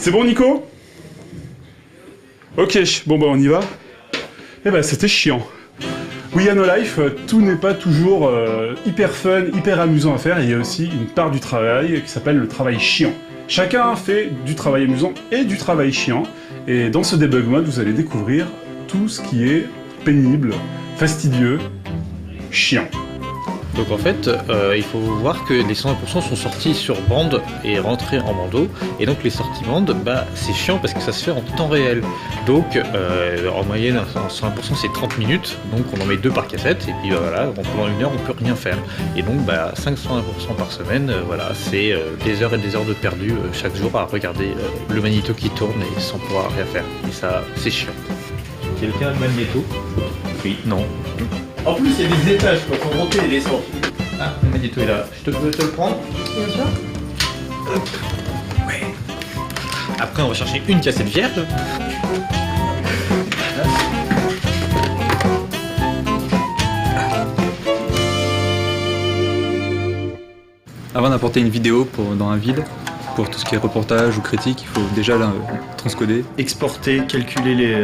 C'est bon, Nico? Ok, bon bah on y va. Eh ben c'était chiant. We are no life, tout n'est pas toujours hyper fun, hyper amusant à faire, il y a aussi une part du travail qui s'appelle le travail chiant. Chacun fait du travail amusant et du travail chiant, et dans ce debug mode, vous allez découvrir tout ce qui est pénible, fastidieux, chiant. Donc en fait, il faut voir que les 120% sont sortis sur bande et rentrés en bandeau. Et donc les sorties bande, bah, c'est chiant parce que ça se fait en temps réel. Donc en moyenne, 120% c'est 30 minutes. Donc on en met 2 par cassette. Et puis voilà, donc pendant 1 heure, on peut rien faire. Et donc 520% par semaine, voilà, c'est des heures et des heures de perdu chaque jour à regarder le magnéto qui tourne et sans pouvoir rien faire. Et ça, c'est chiant. Quelqu'un a le magnéto? Oui, non. En plus, il y a des étages, quoi, faut monter et descendre. Ah, le magnéto est là. Je peux te le prendre? Bien sûr. Hop. Ouais. Après, on va chercher une cassette vierge. Avant d'apporter une vidéo dans un vide, pour tout ce qui est reportage ou critique, il faut déjà transcoder. Exporter, calculer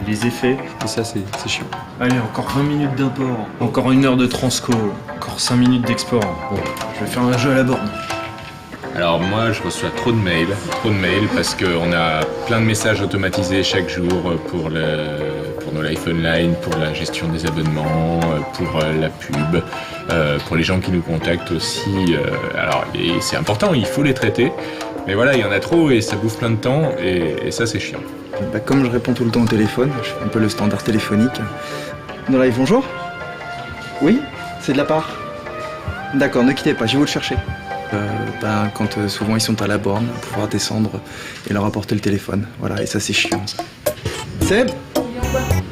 les effets. Et ça, c'est chiant. Allez, encore 20 minutes d'import, encore 1 heure de transco, encore 5 minutes d'export. Bon, je vais faire un jeu à la borne. Alors moi, je reçois trop de mails parce qu'on a plein de messages automatisés chaque jour pour nos Life Online, pour la gestion des abonnements, pour la pub, pour les gens qui nous contactent aussi. Alors c'est important, il faut les traiter, mais voilà, il y en a trop et ça bouffe plein de temps et ça c'est chiant. Bah, comme je réponds tout le temps au téléphone, je fais un peu le standard téléphonique. No Life, bonjour? Oui? C'est de la part? D'accord, ne quittez pas, je vais vous le chercher. Quand souvent ils sont à la borne, pouvoir descendre et leur apporter le téléphone. Voilà, et ça c'est chiant. Seb?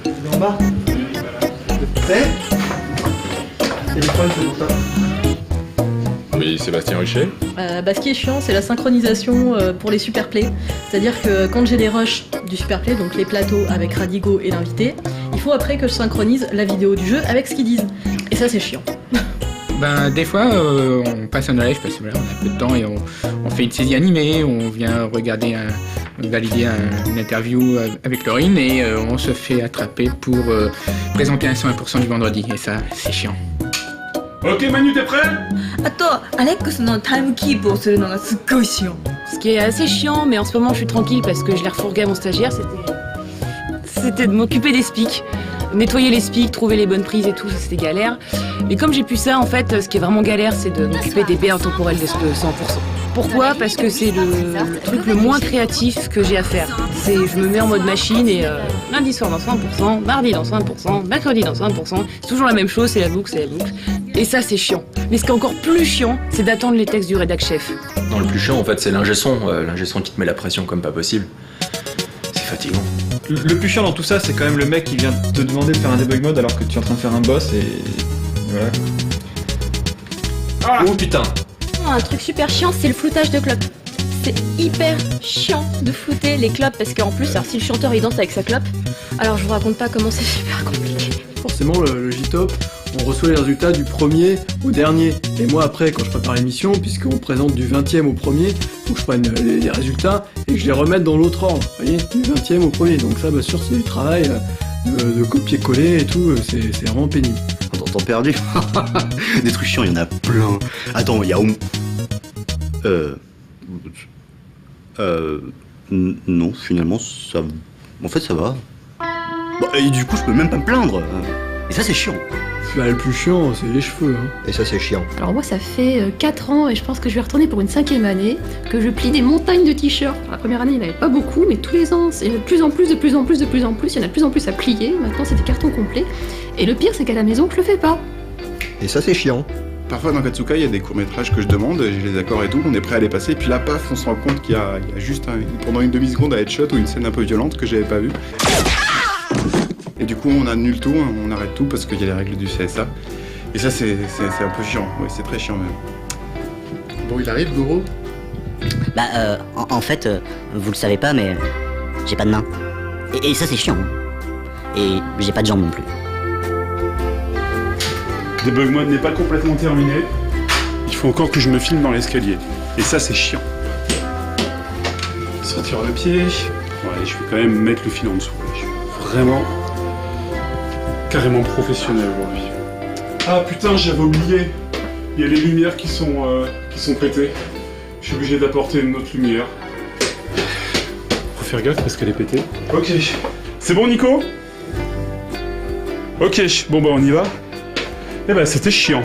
Il est en bas. Seb? Téléphone, c'est pour ça. Oui, Sébastien Ruchet. Ce qui est chiant, c'est la synchronisation pour les superplays. C'est-à-dire que quand j'ai des rushs du superplay, donc les plateaux avec Radigo et l'invité, il faut après que je synchronise la vidéo du jeu avec ce qu'ils disent. Et ça, c'est chiant. Des fois, on passe un live parce que voilà, on a peu de temps et on fait une saisie animée, on vient valider une interview avec Laurine et on se fait attraper pour présenter un 120% du vendredi. Et ça, c'est chiant. Ok Manu, t'es prêt? あとアレックスのタイムキープをするのがすっごいchiant. Ce qui est assez chiant, mais en ce moment je suis tranquille parce que je l'ai refourgué à mon stagiaire, c'était de m'occuper des spics. Nettoyer les spics, trouver les bonnes prises et tout, ça c'était galère. Mais comme j'ai plus ça, en fait, ce qui est vraiment galère, c'est de m'occuper des baies intemporelles de 100%. Pourquoi? Parce que c'est le truc le moins créatif que j'ai à faire. Je me mets en mode machine et lundi soir dans 100%, mardi dans 100%, mercredi dans 100%, c'est toujours la même chose, c'est la boucle. Et ça c'est chiant. Mais ce qui est encore plus chiant, c'est d'attendre les textes du rédac chef. Non, le plus chiant en fait c'est l'ingé son qui te met la pression comme pas possible. C'est fatigant. Le plus chiant dans tout ça, c'est quand même le mec qui vient te demander de faire un debug mode alors que tu es en train de faire un boss et voilà. Ah oh putain! Un truc super chiant, c'est le floutage de clopes. C'est hyper chiant de flouter les clopes parce qu'en plus, alors si le chanteur il danse avec sa clope, alors je vous raconte pas comment c'est super compliqué. Forcément, le J-Top, on reçoit les résultats du premier au dernier. Et moi après, quand je prépare l'émission, puisqu'on présente du 20e au premier, faut que je prenne les résultats et que je les remette dans l'autre ordre. Vous voyez, du 20e au premier. Donc ça, bien sûr, c'est du travail de copier-coller et tout, c'est vraiment pénible. Temps perdu. Des trucs chiants, il y en a plein. Attends, il y a non, finalement, ça... En fait, ça va. Et du coup, je peux même pas me plaindre. Et ça, c'est chiant. Le plus chiant, c'est les cheveux. Hein. Et ça, c'est chiant. Alors moi, ça fait 4 ans et je pense que je vais retourner pour une 5e année, que je plie des montagnes de t-shirts. La première année, il n'y en avait pas beaucoup, mais tous les ans, il y en a de plus en plus, il y en a de plus en plus à plier. Maintenant, c'est des cartons complets. Et le pire, c'est qu'à la maison, je le fais pas. Et ça, c'est chiant. Parfois dans Katsuka, il y a des courts-métrages que je demande, j'ai les accords et tout, on est prêt à les passer, et puis là, paf, on se rend compte qu'il y a juste pendant une demi-seconde à headshot ou une scène un peu violente que j'avais pas vue. Et du coup, on annule tout, on arrête tout parce qu'il y a les règles du CSA. Et ça, c'est un peu chiant, ouais, c'est très chiant même. Bon, il arrive, Goro? En fait, vous le savez pas, mais j'ai pas de main. Et ça, c'est chiant. Et j'ai pas de jambes non plus. Debug mode n'est pas complètement terminé. Il faut encore que je me filme dans l'escalier. Et ça, c'est chiant. sortir le pied. Ouais, je vais quand même mettre le fil en dessous. Je suis vraiment carrément professionnel aujourd'hui. Ah putain, j'avais oublié. Il y a les lumières qui sont pétées. Je suis obligé d'apporter une autre lumière. Faut faire gaffe parce qu'elle est pétée. Ok. C'est bon, Nico? Ok, bon bah on y va. Eh ben c'était chiant.